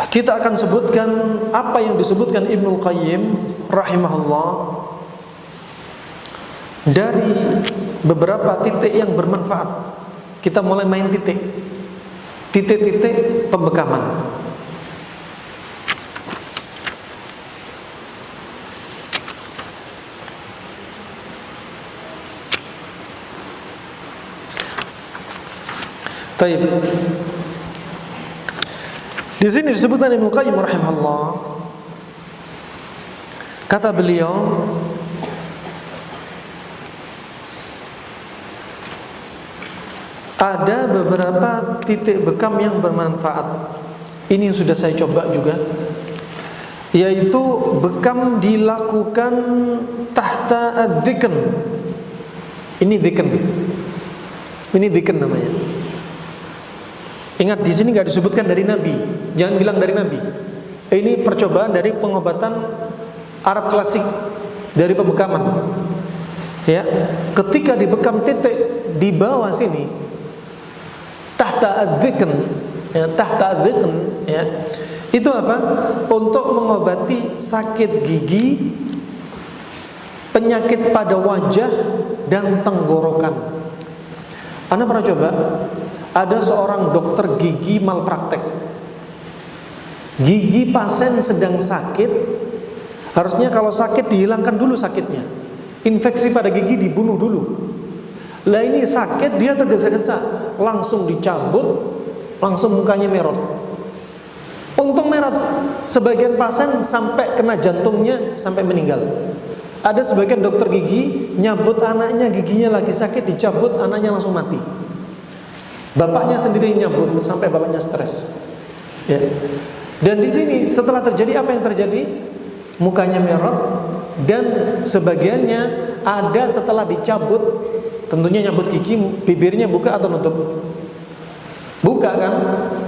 kita akan sebutkan apa yang disebutkan Ibnu Qayyim rahimahullah dari beberapa titik yang bermanfaat. Kita mulai main titik-titik pembekaman. Taib. Di sini disebutkan Ibnu Qayyim rahimahullah, kata beliau, ada beberapa titik bekam yang bermanfaat. Ini yang sudah saya coba juga, yaitu bekam dilakukan tahta ad-dhikr. Ini dhikr namanya. Ingat, di sini nggak disebutkan dari Nabi. Jangan bilang dari Nabi. Ini percobaan dari pengobatan Arab klasik, dari pembekaman. Ya, ketika dibekam titik di bawah sini, tahta ad-dhikr, ya, itu apa? Untuk mengobati sakit gigi, penyakit pada wajah dan tenggorokan. Anda pernah coba? Ada seorang dokter gigi malpraktek. Gigi pasien sedang sakit, harusnya kalau sakit dihilangkan dulu sakitnya. Infeksi pada gigi dibunuh dulu. Lah ini sakit, dia tergesa-gesa, langsung dicabut, langsung mukanya merot. Untung merot, sebagian pasien sampai kena jantungnya, sampai meninggal. Ada sebagian dokter gigi nyabut anaknya, giginya lagi sakit, dicabut, anaknya langsung mati. Bapaknya sendiri nyambut sampai bapaknya stres. Ya. Dan di sini setelah terjadi apa yang terjadi? Mukanya merah dan sebagiannya ada setelah dicabut, tentunya nyambut gigi, bibirnya buka atau nutup? Buka kan?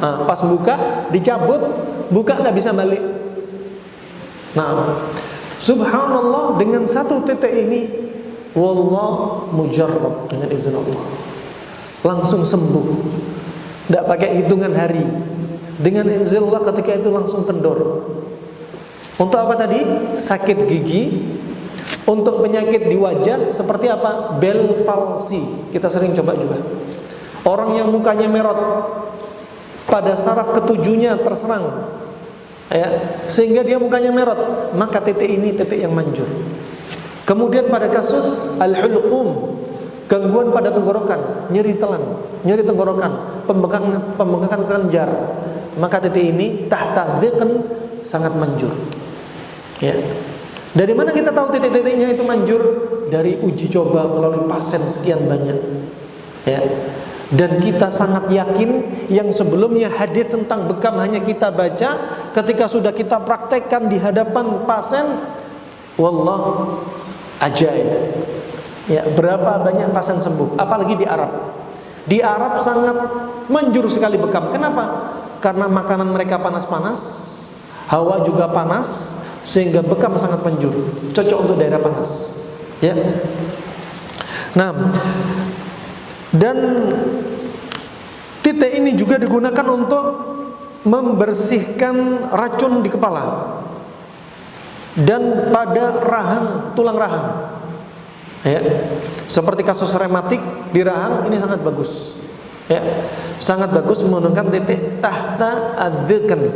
Nah, pas buka, dicabut, buka nggak bisa balik. Nah, subhanallah, dengan satu titik ini, wallah mujarrab, dengan izin Allah langsung sembuh, tidak pakai hitungan hari. Dengan izin Allah ketika itu langsung kendor. Untuk apa tadi? Sakit gigi. Untuk penyakit di wajah seperti apa? Bell palsy. Kita sering coba juga. Orang yang mukanya merot, pada saraf ketujuhnya terserang, ya, sehingga dia mukanya merot, maka titik ini titik yang manjur. Kemudian pada kasus al-hulqum, gangguan pada tenggorokan, nyeri telan, nyeri tenggorokan, pembengkakan kelenjar, maka titik ini tahta dzikr sangat manjur. Ya. Dari mana kita tahu titik-titiknya itu manjur? Dari uji coba melalui pasien sekian banyak. Ya. Dan kita sangat yakin yang sebelumnya hadis tentang bekam hanya kita baca, ketika sudah kita praktekkan di hadapan pasien, wallah ajaib. Ya, berapa banyak pasien sembuh, apalagi di Arab. Di Arab sangat manjur sekali bekam. Kenapa? Karena makanan mereka panas-panas, hawa juga panas, sehingga bekam sangat manjur, cocok untuk daerah panas. Ya. Nah, dan titik ini juga digunakan untuk membersihkan racun di kepala dan pada rahang, tulang rahang. Ya, seperti kasus rematik di rahang, ini sangat bagus. Ya, sangat bagus menggunakan titik tahta ad-dzikr.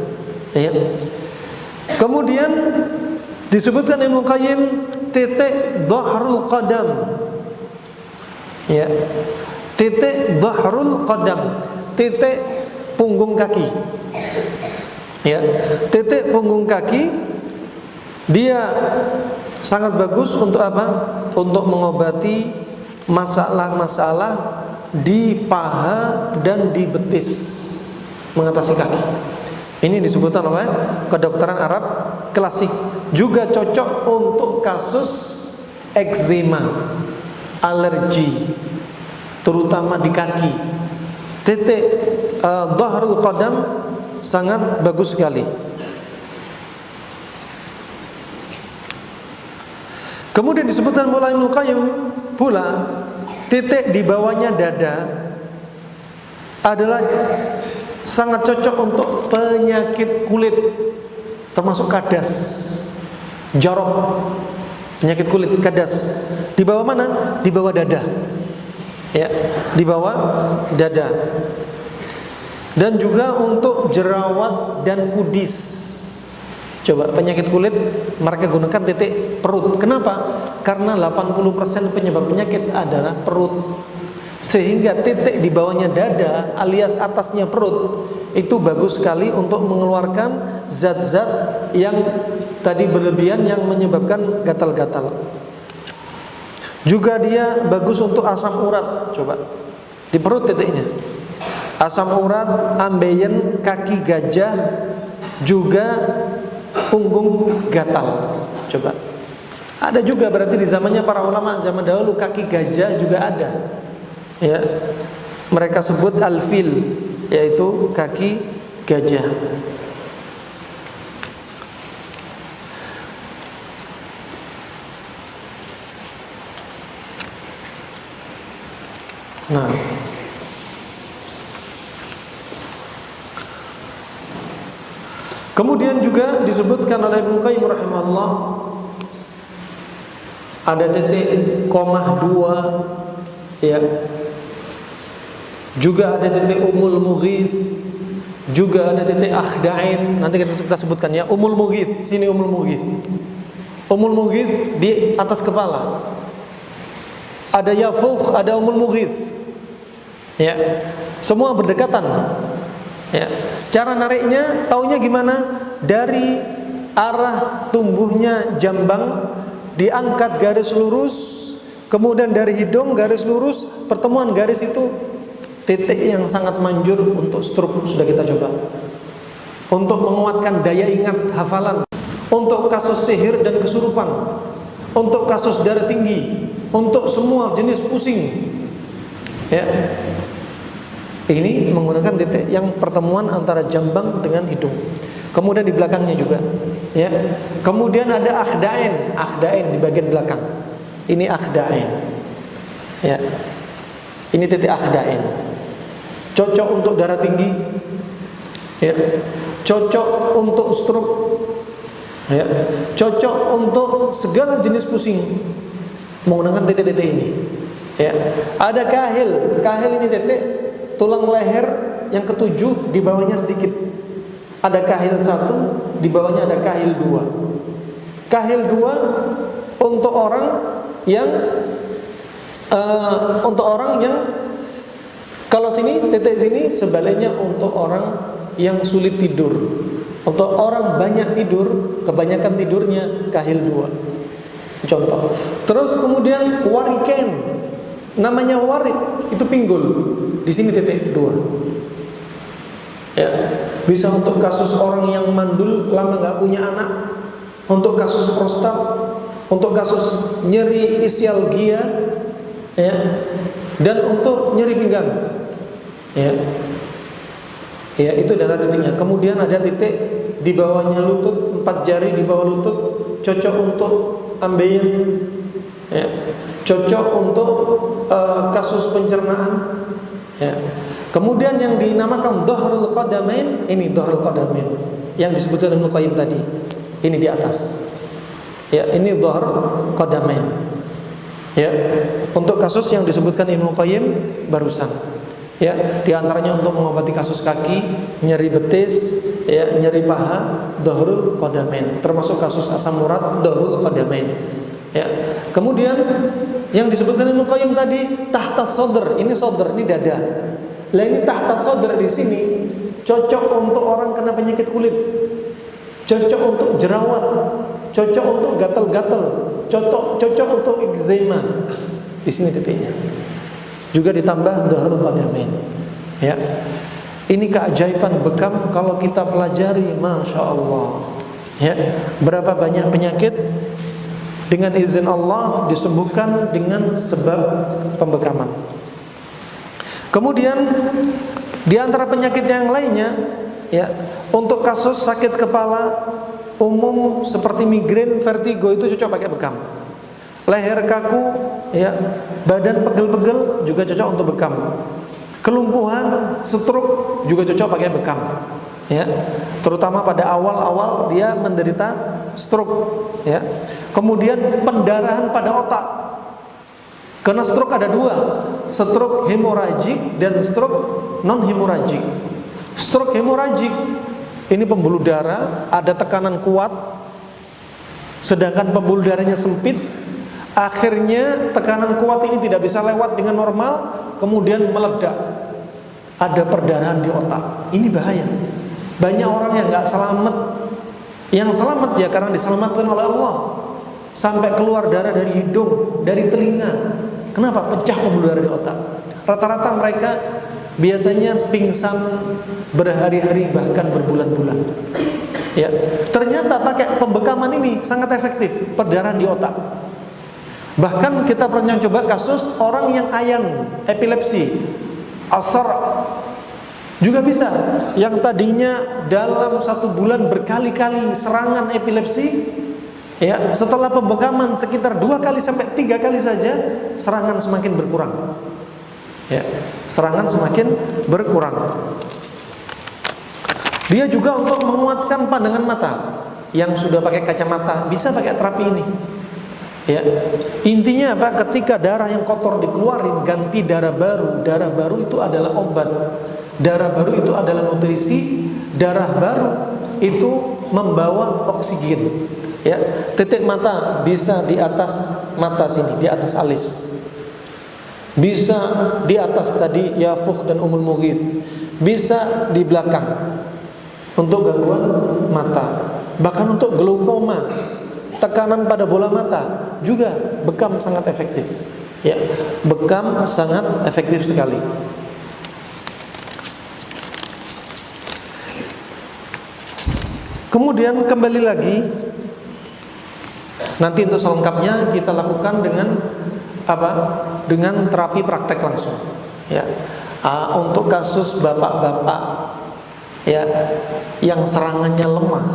Ya. Kemudian disebutkan Ibnu Qayyim titik dhahrul qadam. Ya. Titik dhahrul qadam, titik punggung kaki. Ya, titik punggung kaki dia sangat bagus untuk apa? Untuk mengobati masalah-masalah di paha dan di betis, mengatasi kaki. Ini disebutkan oleh kedokteran Arab klasik. Juga cocok untuk kasus eczema, alergi, terutama di kaki. Titik dhahrul qadam sangat bagus sekali. Kemudian disebutkan oleh Ibnu Qayyim pula titik di bawahnya dada adalah sangat cocok untuk penyakit kulit, termasuk kadas, jorok, penyakit kulit kadas. Di bawah mana? Di bawah dada. Ya, di bawah dada. Dan juga untuk jerawat dan kudis. Coba penyakit kulit mereka gunakan titik perut. Kenapa? Karena 80% penyebab penyakit adalah perut. Sehingga titik di bawahnya dada alias atasnya perut itu bagus sekali untuk mengeluarkan zat-zat yang tadi berlebihan yang menyebabkan gatal-gatal. Juga dia bagus untuk asam urat. Coba di perut titiknya. Asam urat, ambeien, kaki gajah, juga punggung gatal. Coba. Ada juga berarti di zamannya para ulama zaman dahulu kaki gajah juga ada. Ya. Mereka sebut al-fil, yaitu kaki gajah. Nah, kemudian juga disebutkan oleh Ibnu Qayyim rahimahullah ada titik komah 2, ya. Juga ada titik umul mughith, juga ada titik akhda'in. Nanti kita sebutkan ya, umul mughith. Sini umul mughith. Umul mughith di atas kepala. Ada yafukh, ada umul mughith. Ya. Semua berdekatan. Ya. Cara nariknya taunya gimana? Dari arah tumbuhnya jambang diangkat garis lurus, kemudian dari hidung garis lurus, pertemuan garis itu titik yang sangat manjur untuk stroke. Sudah kita coba. Untuk menguatkan daya ingat hafalan, untuk kasus sihir dan kesurupan, untuk kasus darah tinggi, untuk semua jenis pusing. Ya. Ini menggunakan titik yang pertemuan antara jambang dengan hidung. Kemudian di belakangnya juga, ya. Kemudian ada akhda'in, akhda'in di bagian belakang. Ini akhda'in. Ya. Ini titik akhda'in. Cocok untuk darah tinggi. Ya. Cocok untuk stroke. Ya. Cocok untuk segala jenis pusing. Menggunakan titik-titik ini. Ya. Ada kahil. Kahil ini titik tulang leher yang ketujuh, di bawahnya sedikit. Ada kahil 1, di bawahnya ada kahil 2. Kahil 2 untuk orang yang kalau sini, titik sini, sebaliknya untuk orang yang sulit tidur. Untuk orang banyak tidur, kebanyakan tidurnya kahil 2. Contoh. Terus kemudian wariken. Namanya warik, itu pinggul. Di sini titik 2. Ya. Bisa untuk kasus orang yang mandul lama nggak punya anak, untuk kasus prostat, untuk kasus nyeri ischialgia, ya, dan untuk nyeri pinggang. Ya. Ya, itu data titiknya. Kemudian ada titik di bawahnya lutut, 4 jari di bawah lutut, cocok untuk ambeien. Ya. Cocok untuk kasus pencernaan. Ya. Kemudian yang dinamakan dhahrul qadamain, ini dhahrul qadamain yang disebutkan Ibnu Qayyim tadi. Ini di atas. Ya, ini dhahr qadamain. Ya. Untuk kasus yang disebutkan Ibnu Qayyim barusan. Ya, di antaranya untuk mengobati kasus kaki, nyeri betis, ya, nyeri paha, dhahrul qadamain. Termasuk kasus asam urat, dhahrul qadamain. Ya. Kemudian yang disebutkan Ibnu Qayyim tadi tahta sodr, ini sodr, ini dada. Lah ini tahta sodr di sini cocok untuk orang kena penyakit kulit, cocok untuk jerawat, cocok untuk gatal-gatal, cocok untuk eczema. Di sini titiknya. Juga ditambah dhahrul qadamain. Ya. Ini keajaiban bekam kalau kita pelajari, masya Allah. Ya. Berapa banyak penyakit dengan izin Allah disembuhkan dengan sebab pembekaman. Kemudian di antara penyakit yang lainnya, ya, untuk kasus sakit kepala umum seperti migrain, vertigo itu cocok pakai bekam. Leher kaku, ya, badan pegel-pegel juga cocok untuk bekam. Kelumpuhan, stroke juga cocok pakai bekam. Ya, terutama pada awal-awal dia menderita stroke. Ya, kemudian pendarahan pada otak. Karena stroke ada dua, stroke hemoragik dan stroke non hemoragik. Stroke hemoragik ini pembuluh darah, ada tekanan kuat, sedangkan pembuluh darahnya sempit. Akhirnya tekanan kuat ini tidak bisa lewat dengan normal, kemudian meledak. Ada perdarahan di otak. Ini bahaya. Banyak orang yang nggak selamat. Yang selamat ya karena diselamatkan oleh Allah. Sampai keluar darah dari hidung, dari telinga. Kenapa? Pecah pembuluh darah di otak. Rata-rata mereka biasanya pingsan berhari-hari bahkan berbulan-bulan. Ya, ternyata pakai pembekaman ini sangat efektif perdarahan di otak. Bahkan kita pernah coba kasus orang yang ayang, epilepsi, asar juga bisa. Yang tadinya dalam 1 bulan berkali-kali serangan epilepsi, ya, setelah pembekaman sekitar 2 kali sampai 3 kali saja serangan semakin berkurang. Ya, serangan semakin berkurang. Dia juga untuk menguatkan pandangan mata. Yang sudah pakai kacamata bisa pakai terapi ini. Ya, intinya apa? Ketika darah yang kotor dikeluarin, ganti darah baru. Darah baru itu adalah obat. Darah baru itu adalah nutrisi. Darah baru itu membawa oksigen. Ya, titik mata bisa di atas mata sini, di atas alis. Bisa di atas tadi Yafuh dan Ummul Mughith. Bisa di belakang untuk gangguan mata. Bahkan untuk glaukoma, tekanan pada bola mata juga bekam sangat efektif. Ya, bekam sangat efektif sekali. Kemudian kembali lagi, nanti untuk selengkapnya kita lakukan dengan apa? Dengan terapi praktek langsung. Ya, untuk kasus bapak-bapak ya yang serangannya lemah.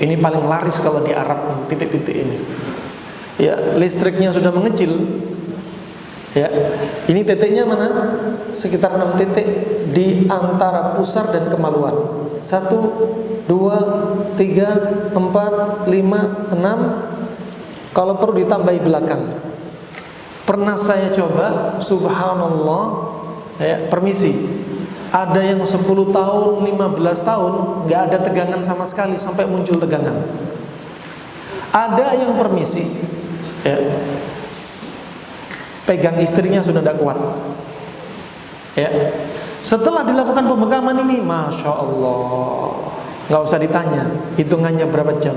Ini paling laris kalau di Arab, titik-titik ini. Ya, listriknya sudah mengecil. Ya, ini titiknya mana? Sekitar 6 titik di antara pusar dan kemaluan. 1, 2, 3, 4, 5, 6. Kalau perlu ditambahi belakang. Pernah saya coba, subhanallah, ya, permisi. Ada yang 10 tahun, 15 tahun nggak ada tegangan sama sekali sampai muncul tegangan. Ada yang permisi, ya, pegang istrinya sudah tidak kuat. Ya, setelah dilakukan pembekaman ini, masya Allah, nggak usah ditanya, hitungannya berapa jam.